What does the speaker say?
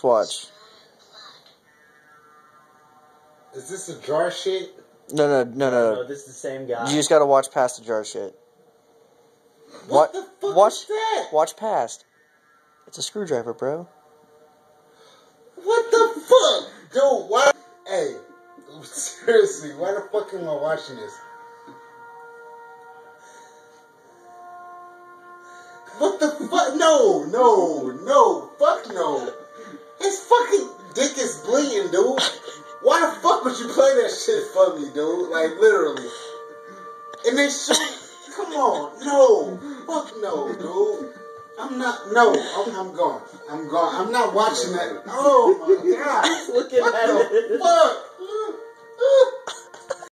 Let's watch. Is this a jar shit? No. No, this is the same guy. You just gotta watch past the jar shit. What the fuck is that? Watch past. It's a screwdriver, bro. What the fuck? Dude, why? Hey, seriously, why the fuck am I watching this? What the fuck? No, fuck no. His fucking dick is bleeding, dude. Why the fuck would you play that shit for me, dude? Like, literally. And they shoot. Come on. No. Fuck no, dude. I'm gone. I'm not watching that. Oh my god. Looking What at the it. fuck?